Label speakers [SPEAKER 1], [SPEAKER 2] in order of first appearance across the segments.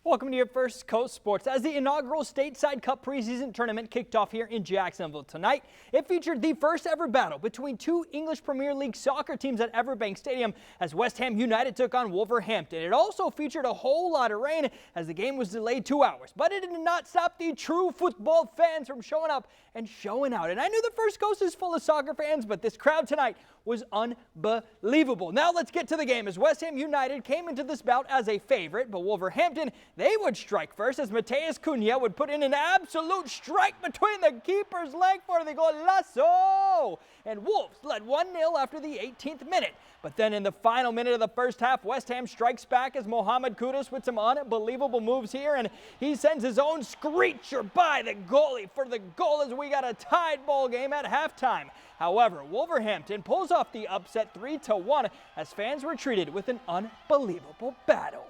[SPEAKER 1] Welcome to your First Coast Sports. As the inaugural Stateside Cup preseason tournament kicked off here in Jacksonville tonight, it featured the first ever battle between two English Premier League soccer teams at Everbank Stadium as West Ham United took on Wolverhampton. It also featured a whole lot of rain as the game was delayed 2 hours, but it did not stop the true football fans from showing up and showing out. And I knew the First Coast is full of soccer fans, but this crowd tonight was unbelievable. Now let's get to the game as West Ham United came into this bout as a favorite, but Wolverhampton, they would strike first as Mateus Cunha would put in an absolute strike between the keeper's leg for the golazo. And Wolves led 1-0 after the 18th minute. But then in the final minute of the first half, West Ham strikes back as Mohamed Kudus with some unbelievable moves here, and he sends his own screecher by the goalie for the goal as we got a tied ball game at halftime. However, Wolverhampton pulls off the upset 3-1 as fans were treated with an unbelievable battle.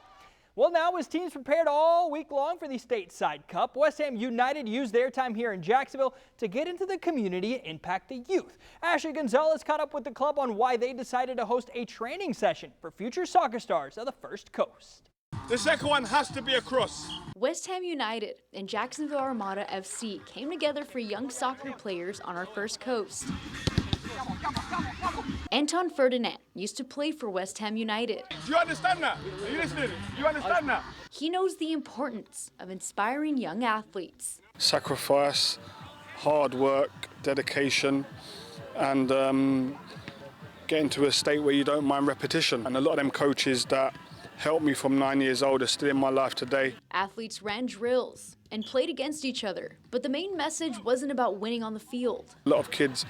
[SPEAKER 1] Well, now as teams prepared all week long for the Stateside Cup, West Ham United used their time here in Jacksonville to get into the community and impact the youth. Ashley Gonzalez caught up with the club on why they decided to host a training session for future soccer stars of the First Coast.
[SPEAKER 2] The second one has to be a cross.
[SPEAKER 3] West Ham United and Jacksonville Armada FC came together for young soccer players on our First Coast. Anton Ferdinand used to play for West Ham United.
[SPEAKER 2] Do you understand that? Are you listening? Do you understand that?
[SPEAKER 3] He knows the importance of inspiring young athletes.
[SPEAKER 4] Sacrifice, hard work, dedication, and getting to a state where you don't mind repetition. And a lot of them coaches that helped me from 9 years old are still in my life today.
[SPEAKER 3] Athletes ran drills and played against each other, but the main message wasn't about winning on the field.
[SPEAKER 4] A lot of kids,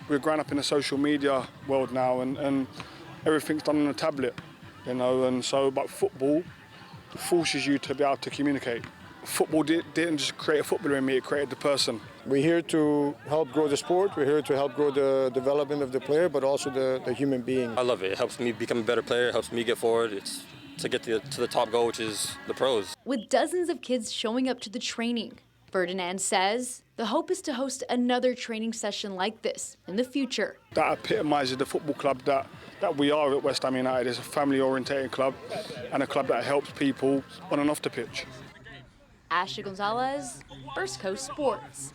[SPEAKER 4] we're growing up in a social media world now, and everything's done on a tablet, you know, and so, but football forces you to be able to communicate. Football didn't just create a footballer in me, it created the person.
[SPEAKER 5] We're here to help grow the sport, we're here to help grow the development of the player, but also the human being.
[SPEAKER 6] I love it. It helps me become a better player, it helps me get forward. It's to get to the top goal, which is the pros.
[SPEAKER 3] With dozens of kids showing up to the training, Ferdinand says the hope is to host another training session like this in the future.
[SPEAKER 4] That epitomises the football club that we are at West Ham United. It's a family-orientated club and a club that helps people on and off the pitch.
[SPEAKER 3] Ashley Gonzalez, First Coast Sports.